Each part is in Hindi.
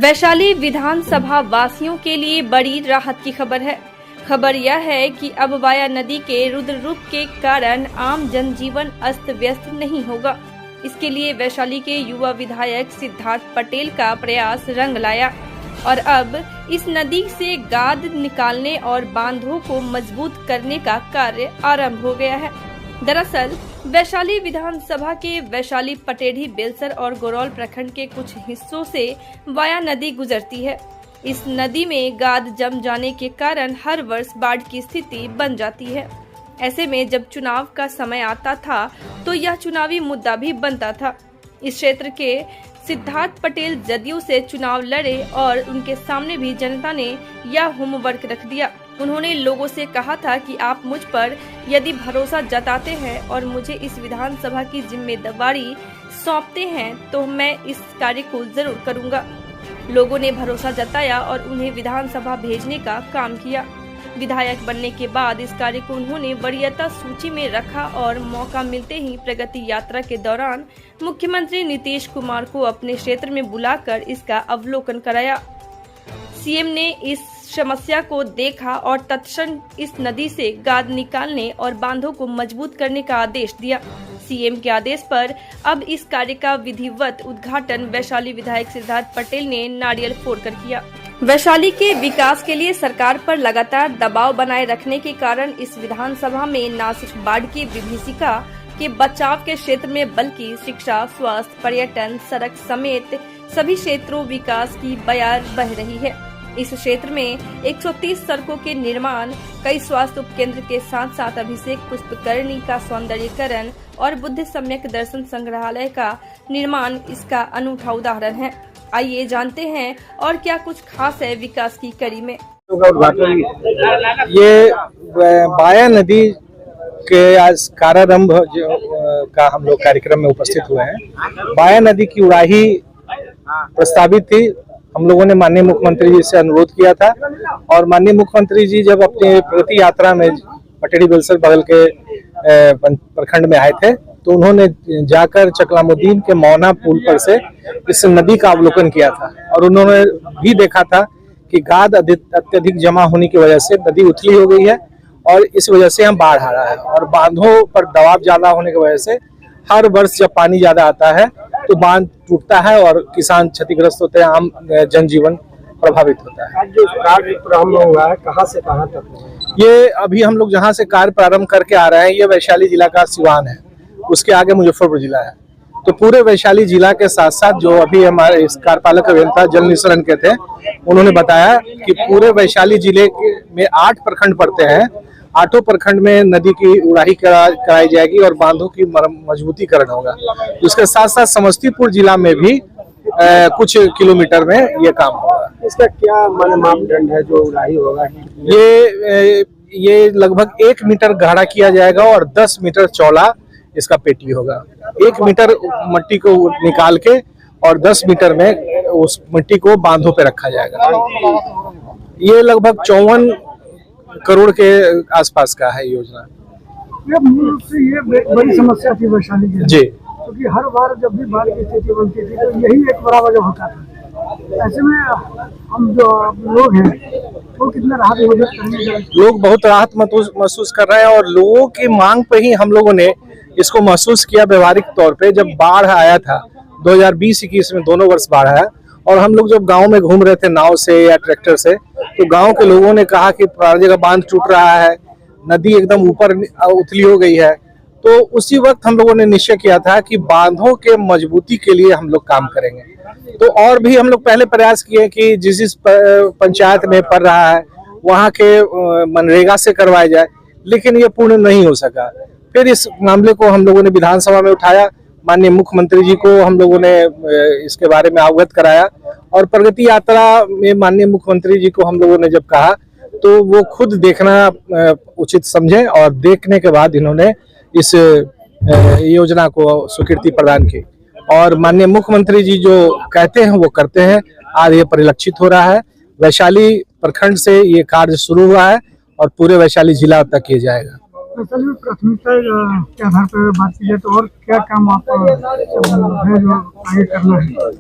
वैशाली विधानसभा वासियों के लिए बड़ी राहत की खबर है। खबर यह है कि अब वाया नदी के रुद्र रूप के कारण आम जनजीवन अस्त व्यस्त नहीं होगा। इसके लिए वैशाली के युवा विधायक सिद्धार्थ पटेल का प्रयास रंग लाया और अब इस नदी से गाद निकालने और बांधों को मजबूत करने का कार्य आरंभ हो गया है। दरअसल वैशाली विधानसभा के वैशाली, पटेढ़ी, बेलसर और गोरौल प्रखंड के कुछ हिस्सों से वाया नदी गुजरती है। इस नदी में गाद जम जाने के कारण हर वर्ष बाढ़ की स्थिति बन जाती है। ऐसे में जब चुनाव का समय आता था तो यह चुनावी मुद्दा भी बनता था। इस क्षेत्र के सिद्धार्थ पटेल जदयू से चुनाव लड़े और उनके सामने भी जनता ने यह होमवर्क रख दिया। उन्होंने लोगों से कहा था कि आप मुझ पर यदि भरोसा जताते हैं और मुझे इस विधानसभा की जिम्मेदारी सौंपते हैं तो मैं इस कार्य को जरूर करूंगा। लोगों ने भरोसा जताया और उन्हें विधानसभा भेजने का काम किया। विधायक बनने के बाद इस कार्य को उन्होंने वरीयता सूची में रखा और मौका मिलते ही प्रगति यात्रा के दौरान मुख्यमंत्री नीतीश कुमार को अपने क्षेत्र में बुलाकर इसका अवलोकन कराया। सीएम ने इस समस्या को देखा और तत्क्षण इस नदी से गाद निकालने और बांधों को मजबूत करने का आदेश दिया। सीएम के आदेश पर अब इस कार्य का विधिवत उद्घाटन वैशाली विधायक सिद्धार्थ पटेल ने नारियल फोड़कर किया। वैशाली के विकास के लिए सरकार पर लगातार दबाव बनाए रखने के कारण इस विधानसभा में न सिर्फ बाढ़ की विभीषिका के बचाव के क्षेत्र में बल्कि शिक्षा, स्वास्थ्य, पर्यटन, सड़क समेत सभी क्षेत्रों विकास की बयार बह रही है। इस क्षेत्र में 130 सड़कों के निर्माण, कई स्वास्थ्य उपकेंद्र के साथ साथ अभिषेक पुष्पकरणी का सौंदर्यीकरण और बुद्ध सम्यक दर्शन संग्रहालय का निर्माण इसका अनूठा उदाहरण है। आइए जानते हैं और क्या कुछ खास है विकास की कड़ी में। ये वाया नदी के आज कार्यारंभ का हम लोग कार्यक्रम में उपस्थित हुए हैं। वाया नदी की उड़ाही प्रस्तावित थी। हम लोगों ने माननीय मुख्यमंत्री जी से अनुरोध किया था और माननीय मुख्यमंत्री जी जब अपने प्रगति यात्रा में पटेढ़ी, बेलसर बगल के प्रखंड में आए थे तो उन्होंने जाकर चकलामुद्दीन के मौना पुल पर से इस नदी का अवलोकन किया था और उन्होंने भी देखा था कि गाद अत्यधिक जमा होने की वजह से नदी उथली हो गई है और इस वजह से यहाँ बाढ़ आ रहा है और बांधों पर दबाव ज्यादा होने की वजह से हर वर्ष जब पानी ज्यादा आता है तो बांध टूटता है और किसान क्षतिग्रस्त होते हैं, आम जनजीवन प्रभावित होता है। आज जो कार्य प्रारंभ हुआ है कहाँ से कहाँ तक? ये अभी हम लोग जहाँ से कार्य प्रारंभ करके आ रहे हैं ये वैशाली जिला का सिवान है, उसके आगे मुजफ्फरपुर जिला है। तो पूरे वैशाली जिला के साथ साथ जो अभी हमारे इस कार्यपालक अभियंता जल निस्सरण के थे उन्होंने बताया कि पूरे वैशाली जिले में 8 प्रखंड पड़ते हैं। 8 प्रखंड में नदी की उड़ाही कराई जाएगी और बांधों की मजबूतीकरण होगा। इसके साथ साथ समस्तीपुर जिला में भी कुछ किलोमीटर में ये काम होगा। इसका क्या मानदंड है जो उड़ाही होगा? ये लगभग 1 मीटर गहरा किया जाएगा और 10 मीटर चौड़ा इसका पेटी होगा। 1 मीटर मिट्टी को निकाल के और 10 मीटर में उस मिट्टी को बांधों पे रखा जाएगा। ये लगभग 54 करोड़ के आसपास का है योजना। ये मूल रूप से ये बड़ी समस्या थी वैशाली की जी, क्योंकि हर बार जब भी बाढ़ की स्थिति बनती थी तो यही एक बड़ा वजह होता था। ऐसे में हम जो लोग हैं वो कितना राहत महसूस करेंगे? लोग बहुत राहत महसूस कर रहे हैं और लोगों की मांग पे ही हम लोगों ने इसको महसूस किया व्यवहारिक तौर पे। जब बाढ़ आया था 2020-21 में, दोनों वर्ष बाढ़ आया और हम लोग जब गांव में घूम रहे थे नाव से या ट्रैक्टर से तो गांव के लोगों ने कहा कि हर जगह बांध टूट रहा है, नदी एकदम ऊपर उथली हो गई है। तो उसी वक्त हम लोगों ने निश्चय किया था कि बांधों के मजबूती के लिए हम लोग काम करेंगे। तो और भी हम लोग पहले प्रयास किए कि जिस पंचायत में पड़ रहा है वहाँ के मनरेगा से करवाया जाए, लेकिन ये पूर्ण नहीं हो सका। फिर इस मामले को हम लोगों ने विधानसभा में उठाया, माननीय मुख्यमंत्री जी को हम लोगों ने इसके बारे में अवगत कराया और प्रगति यात्रा में माननीय मुख्यमंत्री जी को हम लोगों ने जब कहा तो वो खुद देखना उचित समझे और देखने के बाद इन्होंने इस योजना को स्वीकृति प्रदान की और माननीय मुख्यमंत्री जी जो कहते हैं वो करते हैं। आज ये परिलक्षित हो रहा है। वैशाली प्रखंड से ये कार्य शुरू हुआ है और पूरे वैशाली जिला तक किया जाएगा। असल में प्राथमिकता के आधार पर बात की जाए तो और क्या काम आप है जो आगे करना है?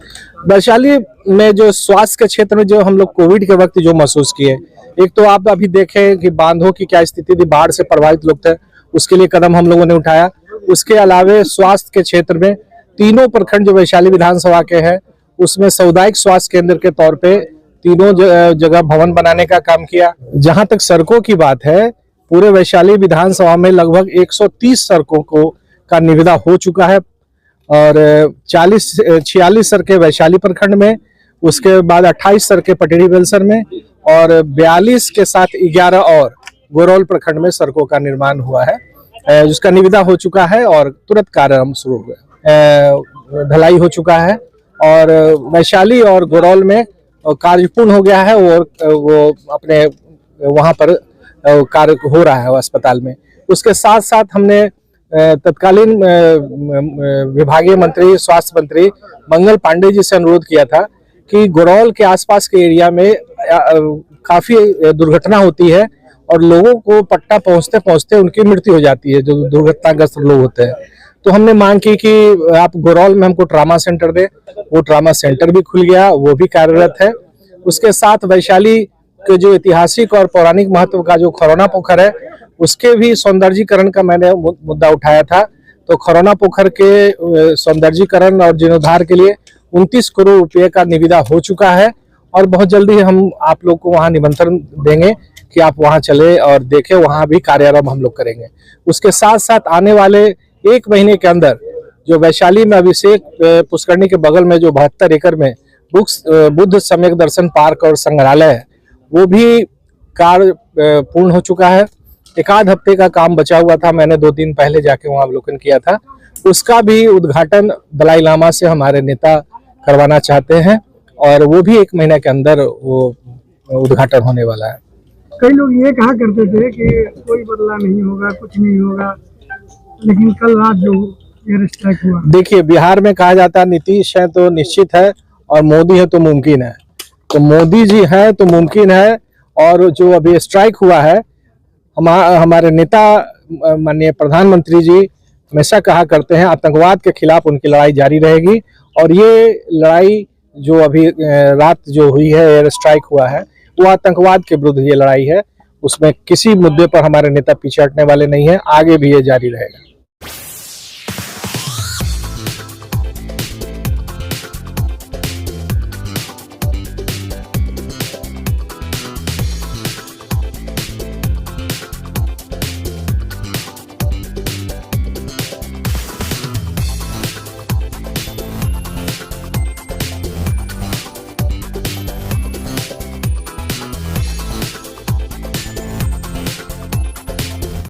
वैशाली में जो स्वास्थ्य के क्षेत्र में जो हम लोग कोविड के वक्त जो महसूस किए, एक तो आप अभी देखें कि बांधों की क्या स्थिति थी, बाढ़ से प्रभावित लोग थे, उसके लिए कदम हम लोगों ने उठाया। उसके अलावे स्वास्थ्य के क्षेत्र में तीनों प्रखंड जो वैशाली विधानसभा के हैं उसमें सामुदायिक स्वास्थ्य केंद्र के तौर पे तीनों जगह भवन बनाने का काम किया। जहां तक सड़कों की बात है, पूरे वैशाली विधानसभा में लगभग 130 सड़कों का निविदा हो चुका है और 46 सड़कें वैशाली प्रखंड में, उसके बाद 28 सड़कें पटेरी बेलसर में और 42 के साथ 11 और गोरौल प्रखंड में सड़कों का निर्माण हुआ है, जिसका निविदा हो चुका है और तुरंत कार्य शुरू हो गया, ढलाई हो चुका है और वैशाली और गोरौल में कार्य पूर्ण हो गया है और वो अपने वहां पर कार्य हो रहा है अस्पताल में। उसके साथ साथ हमने तत्कालीन विभागीय मंत्री स्वास्थ्य मंत्री मंगल पांडे जी से अनुरोध किया था कि गोरौल के आसपास के एरिया में काफी दुर्घटना होती है और लोगों को पट्टा पहुंचते पहुंचते उनकी मृत्यु हो जाती है, जो दुर्घटनाग्रस्त लोग होते हैं। तो हमने मांग की कि आप गोरौल में हमको ट्रामा सेंटर दे, वो ट्रामा सेंटर भी खुल गया, वो भी कार्यरत है। उसके साथ वैशाली के जो ऐतिहासिक और पौराणिक महत्व का जो खरौना पोखर है उसके भी सौंदर्यीकरण का मैंने मुद्दा उठाया था। तो खरौना पोखर के सौंदर्यीकरण और जीर्णोद्धार के लिए 29 करोड़ रुपए का निविदा हो चुका है और बहुत जल्दी हम आप लोग को वहां निमंत्रण देंगे कि आप वहां चले और देखें, वहां भी कार्यारंभ हम लोग करेंगे। उसके साथ साथ आने वाले 1 महीने के अंदर जो वैशाली में अभिषेक पुष्करणी के बगल में जो 72 एकड़ में बुद्ध सम्यक दर्शन पार्क और संग्रहालय है, वो भी कार्य पूर्ण हो चुका है। 1 आध हफ्ते का काम बचा हुआ था, मैंने 2 दिन पहले जाके वहां अवलोकन किया था। उसका भी उद्घाटन दलाई लामा से हमारे नेता करवाना चाहते हैं और वो भी 1 महीने के अंदर वो उद्घाटन होने वाला है। कई लोग ये कहा करते थे कि कोई बदलाव नहीं होगा, कुछ नहीं होगा, लेकिन कल रात जो एयर स्ट्राइक हुआ, देखिए बिहार में कहा जाता है नीतीश है तो निश्चित है और मोदी है तो मुमकिन है। तो मोदी जी है तो मुमकिन है और जो अभी स्ट्राइक हुआ है, हमारे नेता माननीय प्रधानमंत्री जी हमेशा कहा करते हैं आतंकवाद के खिलाफ उनकी लड़ाई जारी रहेगी और ये लड़ाई जो अभी रात जो हुई है, एयर स्ट्राइक हुआ है, वो आतंकवाद के विरुद्ध ये लड़ाई है। उसमें किसी मुद्दे पर हमारे नेता पीछे हटने वाले नहीं है, आगे भी ये जारी रहेगा।